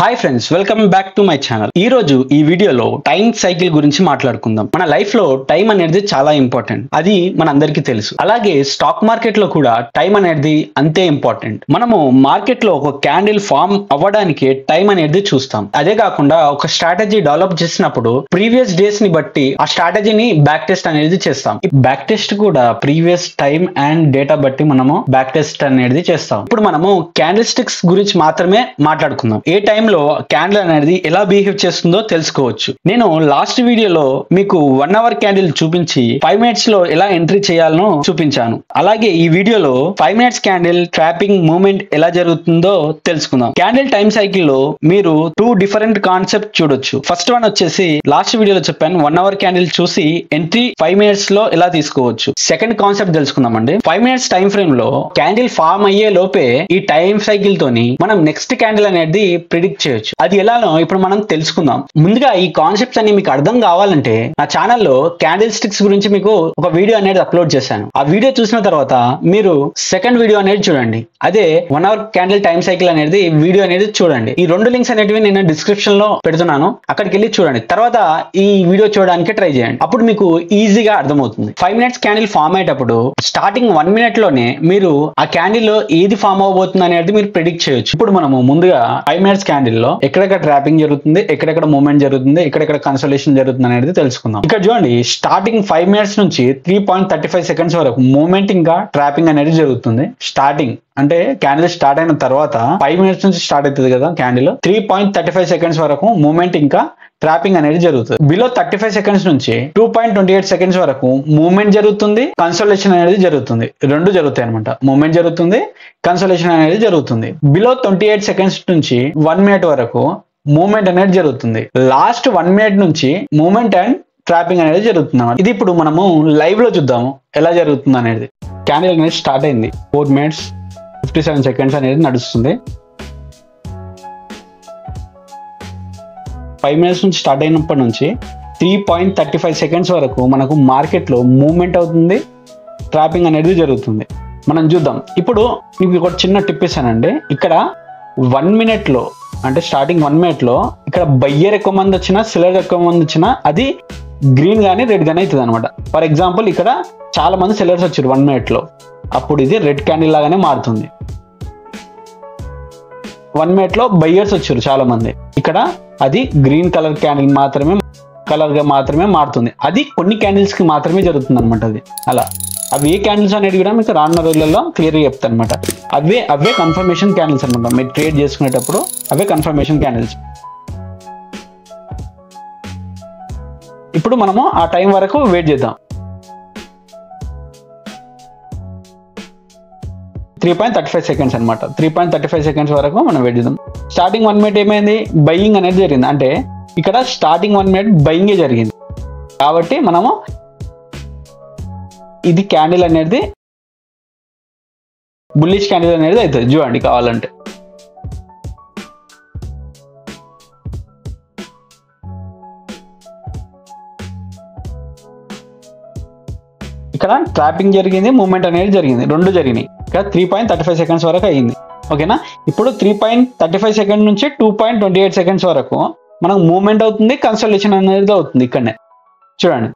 Hi friends, welcome back to my channel. ఈ రోజు ఈ వీడియోలో టైం సైకిల్ గురించి మాట్లాడుకుందాం. మన లైఫ్ లో టైం అనేది చాలా ఇంపార్టెంట్, అది మన అందరికీ తెలుసు. అలాగే స్టాక్ మార్కెట్ లో కూడా టైం అనేది అంతే ఇంపార్టెంట్. మనము మార్కెట్ లో ఒక క్యాండిల్ ఫామ్ అవ్వడానికి టైం అనేది చూస్తాం. అదే కాకుండా ఒక స్ట్రాటజీ డెవలప్ చేసినప్పుడు ప్రీవియస్ డేస్ ని బట్టి ఆ స్ట్రాటజీని బ్యాక్ టెస్ట్ అనేది చేస్తాం. ఈ బ్యాక్ టెస్ట్ కూడా ప్రీవియస్ టైం అండ్ డేటా బట్టి మనము బ్యాక్ టెస్ట్ అనేది చేస్తాం. ఇప్పుడు మనము క్యాండిల్ స్టిక్స్ గురించి మాత్రమే మాట్లాడుకుందాం. ఏ టైంలో క్యాండిల్ అనేది ఎలా బిహేవ్ చేస్తుందో తెలుసుకోవచ్చు. నేను లాస్ట్ వీడియోలో మీకు 1 అవర్ క్యాండిల్ చూపించి 5 మినిట్స్ లో ఎలా ఎంట్రీ చేయాలనో చూపించాను. అలాగే ఈ వీడియోలో 5 మినిట్స్ క్యాండిల్ ట్రాపింగ్ మూవ్మెంట్ ఎలా జరుగుతుందో తెలుసుకుందాం. క్యాండిల్ టైం సైకిల్ లో మీరు 2 డిఫరెంట్ కాన్సెప్ట్ చూడొచ్చు. ఫస్ట్ వన్ వచ్చేసి లాస్ట్ వీడియోలో చెప్పాను, 1 అవర్ క్యాండిల్ చూసి ఎంట్రీ 5 మినిట్స్ లో ఎలా తీసుకోవచ్చు. సెకండ్ కాన్సెప్ట్ తెలుసుకుందామండి. 5 మినిట్స్ టైం ఫ్రేమ్ లో క్యాండిల్ ఫామ్ అయ్యే లోపే ఈ టైం సైకిల్ తోని మనం నెక్స్ట్ క్యాండిల్ అనేది ప్రిడిక్ట్ చేయొచ్చు. అది ఎలానో ఇప్పుడు మనం తెలుసుకుందాం. ముందుగా ఈ కాన్సెప్ట్స్ అన్ని మీకు అర్థం కావాలంటే నా ఛానల్లో క్యాండిల్ స్టిక్స్ గురించి మీకు ఒక వీడియో అనేది అప్లోడ్ చేశాను. ఆ వీడియో చూసిన తర్వాత మీరు సెకండ్ వీడియో అనేది చూడండి. అదే 1 అవర్ క్యాండిల్ టైం సైకిల్ అనేది వీడియో అనేది చూడండి. ఈ 2 లింక్స్ అనేటివి నేను డిస్క్రిప్షన్ లో పెడుతున్నాను, అక్కడికి వెళ్ళి చూడండి. తర్వాత ఈ వీడియో చూడడానికి ట్రై చేయండి, అప్పుడు మీకు ఈజీగా అర్థమవుతుంది. 5 మినిట్స్ క్యాండిల్ ఫామ్ అయ్యేటప్పుడు స్టార్టింగ్ 1 మినిట్ లోనే మీరు ఆ క్యాండిల్ లో ఏది ఫామ్ అవబోతుంది అనేది మీరు ప్రిడిక్ట్ చేయొచ్చు. ఇప్పుడు మనము ముందుగా 5 మినిట్స్ క్యాండిల్ లో ఎక్కడెక్కడ ట్రాపింగ్ జరుగుతుంది, ఎక్కడెక్కడ మూవ్మెంట్ జరుగుతుంది, ఎక్కడెక్కడ కన్సోలేషన్ జరుగుతుంది అనేది తెలుసుకుందాం. ఇక్కడ చూడండి, స్టార్టింగ్ 5 మినిట్స్ నుంచి 3.35 సెకండ్స్ వరకు మూవ్మెంట్ ఇంకా ట్రాపింగ్ అనేది జరుగుతుంది. స్టార్టింగ్ అంటే క్యాండిల్ స్టార్ట్ అయిన తర్వాత 5 మినిట్స్ నుంచి స్టార్ట్ అవుతుంది కదా క్యాండిల్, 3.35 సెకండ్స్ వరకు మూవ్మెంట్ ఇంకా ట్రాపింగ్ అనేది జరుగుతుంది. బిలో 35 సెకండ్స్ నుంచి 2.28 సెకండ్స్ వరకు మూవ్మెంట్ జరుగుతుంది, కన్సోలేషన్ అనేది జరుగుతుంది. రెండు జరుగుతాయి అనమాట. మూవ్మెంట్ జరుగుతుంది, కన్సోలేషన్ అనేది జరుగుతుంది. బిలో 28 సెకండ్స్ నుంచి 1 మినిట్ వరకు మూవ్మెంట్ అనేది జరుగుతుంది. లాస్ట్ 1 మినిట్ నుంచి మూవ్మెంట్ అండ్ ట్రాపింగ్ అనేది జరుగుతుంది అన్నమాట. ఇది ఇప్పుడు మనము లైవ్ లో చూద్దాము ఎలా జరుగుతుంది అనేది. క్యాండిల్ అనేది స్టార్ట్ అయింది, 4 మినిట్స్ 57 సెకండ్స్ అనేది నడుస్తుంది. 5 మినిట్స్ నుంచి స్టార్ట్ అయినప్పటి నుంచి 3.35 సెకండ్స్ వరకు మనకు మార్కెట్లో మూవ్మెంట్ అవుతుంది, ట్రాపింగ్ అనేది జరుగుతుంది. మనం చూద్దాం. ఇప్పుడు మీకు ఒక చిన్న టిప్ ఇస్తానండి. ఇక్కడ 1 మినిట్లో అంటే స్టార్టింగ్ 1 మినిట్లో ఇక్కడ బయ్యర్ ఎక్కువ మంది వచ్చినా, సెల్లర్ ఎక్కువ మంది వచ్చినా అది గ్రీన్ కానీ రెడ్ కానీ అవుతుంది అనమాట. ఫర్ ఎగ్జాంపుల్ ఇక్కడ చాలా మంది సెల్లర్స్ వచ్చారు 1 మినిట్లో, అప్పుడు ఇది రెడ్ క్యాండిల్ లాగానే మారుతుంది. 1 మినిట్లో బయ్యర్స్ వచ్చారు చాలా మంది, ఇక్కడ అది గ్రీన్ కలర్ క్యాండిల్ మాత్రమే మారుతుంది. అది కొన్ని క్యాండిల్స్ కి మాత్రమే జరుగుతుంది అనమాట. అది అలా అవి ఏ క్యాండిల్స్ అనేది కూడా మీకు రానున్న రోజులలో క్లియర్గా చెప్తాను అనమాట. అవే కన్ఫర్మేషన్ క్యాండిల్స్ అనమాట. మీరు ట్రేడ్ చేసుకునేటప్పుడు అవే కన్ఫర్మేషన్ క్యాండిల్స్. ఇప్పుడు మనము ఆ టైం వరకు వెయిట్ చేద్దాం. 3.35 సెకండ్స్ అనమాట. 3.35 సెకండ్స్ వరకు మనం వెయిట్ చేద్దాం. స్టార్టింగ్ 1 మినిట్ ఏమైంది, బయింగ్ అనేది జరిగింది. అంటే ఇక్కడ స్టార్టింగ్ 1 మినిట్ బయింగే జరిగింది కాబట్టి మనము ఇది క్యాండిల్ అనేది బుల్లిష్ క్యాండిల్ అనేది అవుతుంది. చూడండి కావాలంటే ఇక్కడ ట్రాపింగ్ జరిగింది, మూవ్మెంట్ అనేది జరిగింది, రెండు జరిగినాయి. ఇక్కడ 3.35 సెకండ్స్ వరకు అయ్యింది. ఓకేనా. ఇప్పుడు 3.35 సెకండ్ నుంచి 2.28 సెకండ్స్ వరకు మనకు మూవ్మెంట్ అవుతుంది, కన్సోలేషన్ అనేది అవుతుంది. ఇక్కడనే చూడండి.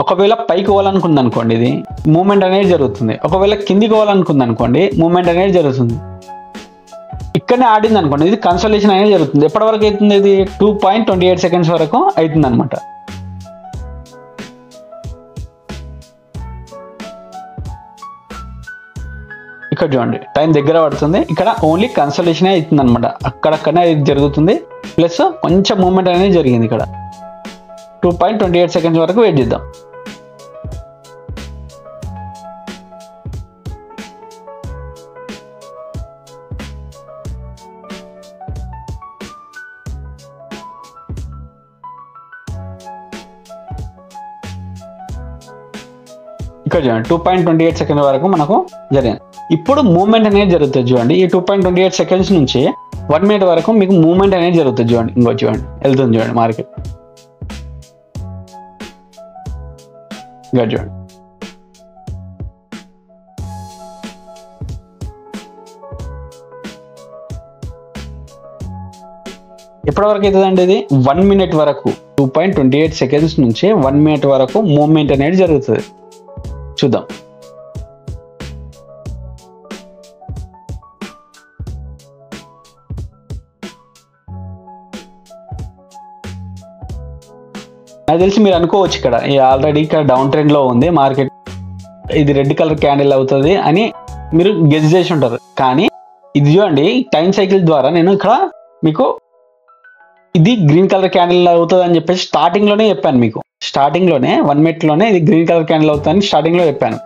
ఒకవేళ పైకి పోవాలనుకుంది అనుకోండి, ఇది మూవ్మెంట్ అనేది జరుగుతుంది. ఒకవేళ కిందికి పోవాలనుకుంది అనుకోండి, మూవ్మెంట్ అనేది జరుగుతుంది. ఇక్కడనే ఆడింది అనుకోండి, ఇది కన్సోలేషన్ అనేది జరుగుతుంది. ఎప్పటి వరకు అవుతుంది, ఇది 2.28 సెకండ్స్ వరకు అవుతుంది అనమాట. ఇక్కడ చూడండి, టైం దగ్గర పడుతుంది. ఇక్కడ ఓన్లీ కన్సోలేషన్ అవుతుంది అనమాట. అక్కడక్కడనే ఇది జరుగుతుంది, ప్లస్ కొంచెం మూవ్మెంట్ అనేది జరిగింది. ఇక్కడ 2.28 సెకండ్స్ వరకు వెయిట్ చేద్దాం. ఇక్కడ చూడండి 2.28 సెకండ్ వరకు మనకు జరిగింది. ఇప్పుడు మూవ్మెంట్ అనేది జరుగుతుంది. చూడండి, ఈ 2.28 సెకండ్స్ నుంచి 1 మినిట్ వరకు మీకు మూవ్మెంట్ అనేది జరుగుతుంది. చూడండి, ఇంకో చూడండి వెళ్తుంది. చూడండి మార్కెట్ ఇంకా చూడండి. ఎప్పటి వరకు అవుతుందండి ఇది 1 minute వరకు 2.28 seconds నుంచి 1 minute వరకు మూవ్మెంట్ అనేది జరుగుతుంది. చూద్దాం. నాకు తెలిసి మీరు అనుకోవచ్చు ఇక్కడ ఆల్రెడీ ఇక్కడ డౌన్ ట్రెండ్ లో ఉంది మార్కెట్, ఇది రెడ్ కలర్ క్యాండిల్ అవుతుంది అని మీరు గెస్ చేసి ఉంటారు. కానీ ఇది చూడండి టైం సైకిల్ ద్వారా నేను ఇక్కడ మీకు ఇది గ్రీన్ కలర్ క్యాండిల్ అవుతుంది అని చెప్పేసి స్టార్టింగ్ లోనే చెప్పాను. మీకు స్టార్టింగ్ లోనే 1 minute లోనే ఇది గ్రీన్ కలర్ క్యాండిల్ అవుతుందని స్టార్టింగ్ లో చెప్పాను.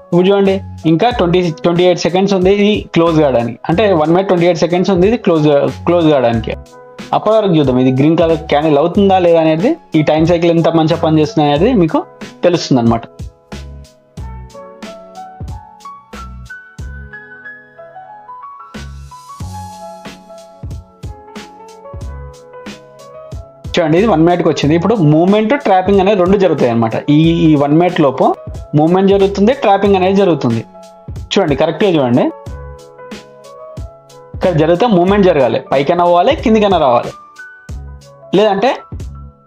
ఇప్పుడు చూడండి ఇంకా 28 seconds ఉంది ఇది క్లోజ్ కావడానికి, అంటే 1 minute 28 seconds ఉంది ఇది క్లోజ్ కావడానికి. అప్పటి వరకు చూద్దాం ఇది గ్రీన్ కలర్ క్యాండిల్ అవుతుందా లేదా అనేది, ఈ టైం సైకిల్ ఎంత మంచిగా పనిచేస్తుంది అనేది మీకు తెలుస్తుంది అనమాట. చూడండి ఇది 1 minute వచ్చింది. ఇప్పుడు మూవ్మెంట్ ట్రాపింగ్ అనేది రెండు జరుగుతాయి అనమాట. ఈ 1 minute లోపు మూవ్మెంట్ జరుగుతుంది, ట్రాపింగ్ అనేది జరుగుతుంది. చూడండి కరెక్ట్గా చూడండి, ఇక్కడ జరిగితే మూవ్మెంట్ జరగాలి, పైకైనా పోవాలి కిందికైనా రావాలి, లేదంటే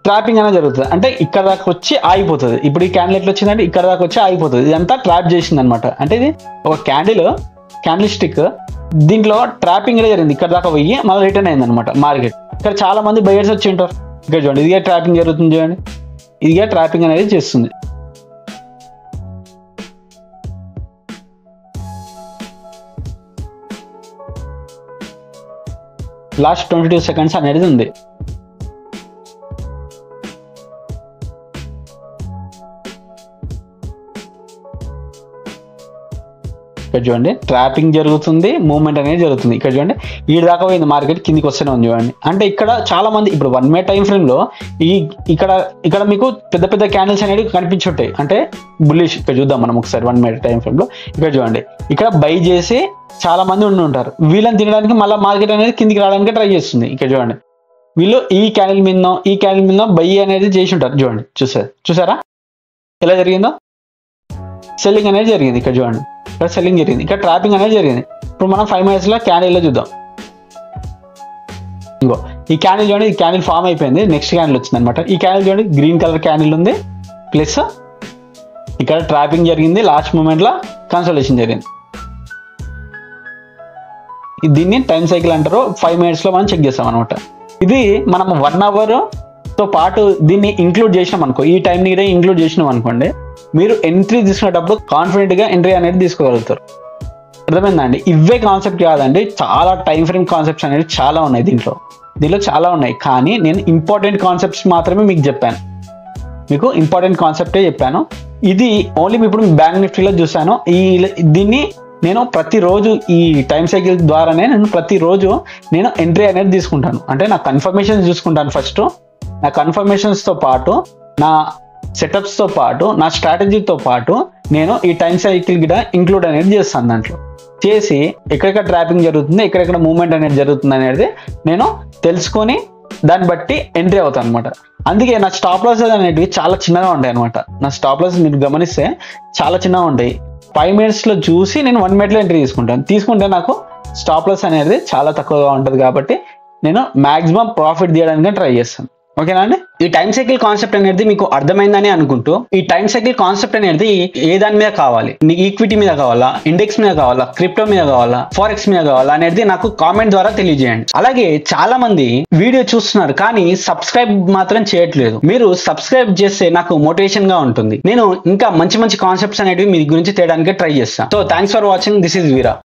ట్రాపింగ్ అనేది జరుగుతుంది. అంటే ఇక్కడ దాకా వచ్చి ఆగిపోతుంది. ఇప్పుడు ఈ క్యాండిల్ ఎట్లా వచ్చిందంటే ఇక్కడ దాకా వచ్చి ఆగిపోతుంది. ఇదంతా ట్రాప్ చేసింది అనమాట. అంటే ఇది ఒక క్యాండిల్ స్టిక్, దీంట్లో ట్రాపింగ్ అనేది జరిగింది, ఇక్కడ దాకా పోయి మళ్ళీ రిటర్న్ అయింది అనమాట మార్కెట్. ఇక్కడ చాలా మంది బయర్స్ వచ్చి ఉంటారు. ఇక్కడ చూడండి ఇదిగా ట్రాపింగ్ జరుగుతుంది, చూడండి ఇదిగా ట్రాపింగ్ అనేది చేస్తుంది. లాస్ట్ 22 seconds అనేది ఉంది. ఇక్కడ చూడండి ట్రాపింగ్ జరుగుతుంది, మూవ్మెంట్ అనేది జరుగుతుంది. ఇక్కడ చూడండి ఈ దాకా పోయింది మార్కెట్, కిందికి వస్తూనే ఉంది చూడండి. అంటే ఇక్కడ చాలా మంది ఇప్పుడు 1 minute టైం ఫ్రేమ్ లో ఇక్కడ మీకు పెద్ద పెద్ద క్యాండిల్స్ అనేవి కనిపించుంటాయి, అంటే బుల్లిష్. ఇక్కడ చూద్దాం మనం ఒకసారి 1 minute టైం ఫ్రేమ్ లో. ఇక్కడ చూడండి ఇక్కడ బై చేసి చాలా మంది ఉండి ఉంటారు. వీళ్ళని తినడానికి మళ్ళీ మార్కెట్ అనేది కిందికి రావడానికి ట్రై చేస్తుంది. ఇక్కడ చూడండి వీళ్ళు ఈ క్యాండిల్ మీద బై అనేది చేసి ఉంటారు. చూడండి చూసారా ఎలా జరిగిందో, సెల్లింగ్ అనేది జరిగింది. ఇక్కడ చూడండి ఇక్కడ సెల్లింగ్ జరిగింది, ఇక్కడ ట్రాపింగ్ అనేది జరిగింది. ఇప్పుడు మనం 5 minutes లో క్యాండిల్లో చూద్దాం. ఇంకో ఈ క్యాండిల్ చూడండి, ఈ క్యాండిల్ ఫామ్ అయిపోయింది, నెక్స్ట్ క్యాండిల్ వచ్చింది అనమాట. ఈ క్యాండిల్ చూడండి గ్రీన్ కలర్ క్యాండిల్ ఉంది, ప్లస్ ఇక్కడ ట్రాపింగ్ జరిగింది, లాస్ట్ మూమెంట్ లో కన్సల్టేషన్ జరిగింది. దీన్ని టైం సైకిల్ అంటారు. 5 minutes లో మనం చెక్ చేస్తాం అనమాట. ఇది మనం 1 hour తో పాటు దీన్ని ఇంక్లూడ్ చేసినాం అనుకో, ఈ టైం ని ఇంక్లూడ్ చేసినాం అనుకోండి, మీరు ఎంట్రీ తీసుకునేటప్పుడు కాన్ఫిడెంట్ గా ఎంట్రీ అనేది తీసుకోగలుగుతారు. అర్థమైందా అండి? ఇవే కాన్సెప్ట్ కాదండి, చాలా టైం ఫ్రేమ్ కాన్సెప్ట్స్ అనేవి చాలా ఉన్నాయి దీంట్లో చాలా ఉన్నాయి. కానీ నేను ఇంపార్టెంట్ కాన్సెప్ట్స్ మాత్రమే మీకు చెప్పాను, మీకు ఇంపార్టెంట్ కాన్సెప్టే చెప్పాను. ఇది ఓన్లీ ఇప్పుడు బ్యాంక్ నిఫ్టీలో చూసాను. దీన్ని నేను ప్రతిరోజు ఈ టైం సైకిల్ ద్వారానే ప్రతిరోజు ఎంట్రీ అనేది తీసుకుంటాను. అంటే నా కన్ఫర్మేషన్స్ చూసుకుంటాను ఫస్ట్, నా కన్ఫర్మేషన్స్తో పాటు నా సెటప్స్తో పాటు నా స్ట్రాటజీతో పాటు నేను ఈ టైం సైకిల్ కూడా ఇంక్లూడ్ అనేది చేస్తాను. దాంట్లో చేసి ఎక్కడెక్కడ ట్రాపింగ్ జరుగుతుంది, ఎక్కడెక్కడ మూవ్మెంట్ అనేది జరుగుతుంది అనేది నేను తెలుసుకొని దాన్ని బట్టి ఎంట్రీ అవుతాను అనమాట. అందుకే నా స్టాప్ లాస్ అనేటివి చాలా చిన్నగా ఉంటాయి అనమాట. నా స్టాప్ లాస్ మీరు గమనిస్తే చాలా చిన్నగా ఉంటాయి. 5 minutes లో చూసి నేను 1 minute లో ఎంట్రీ తీసుకుంటే నాకు స్టాప్ లాస్ అనేది చాలా తక్కువగా ఉంటుంది. కాబట్టి నేను మాక్సిమం ప్రాఫిట్ తీయడానికి ట్రై చేస్తాను. ఓకేనా అండి? ఈ టైం సైకిల్ కాన్సెప్ట్ అనేది మీకు అర్థమైందని అనుకుంటూ, ఈ టైం సైకిల్ కాన్సెప్ట్ అనేది ఏ దాని మీద కావాలి, ఈక్విటీ మీద కావాలా, ఇండెక్స్ మీద కావాలా, క్రిప్టో మీద కావాలా, ఫారెక్స్ మీద కావాలా అనేది నాకు కామెంట్ ద్వారా తెలియజేయండి. అలాగే చాలా మంది వీడియో చూస్తున్నారు కానీ సబ్స్క్రైబ్ మాత్రం చేయట్లేదు. మీరు సబ్స్క్రైబ్ చేస్తే నాకు మోటివేషన్ గా ఉంటుంది. నేను ఇంకా మంచి కాన్సెప్ట్స్ అనేవి మీ గురించి తేయడానికి ట్రై చేస్తాను. So thanks for watching. This is Veera.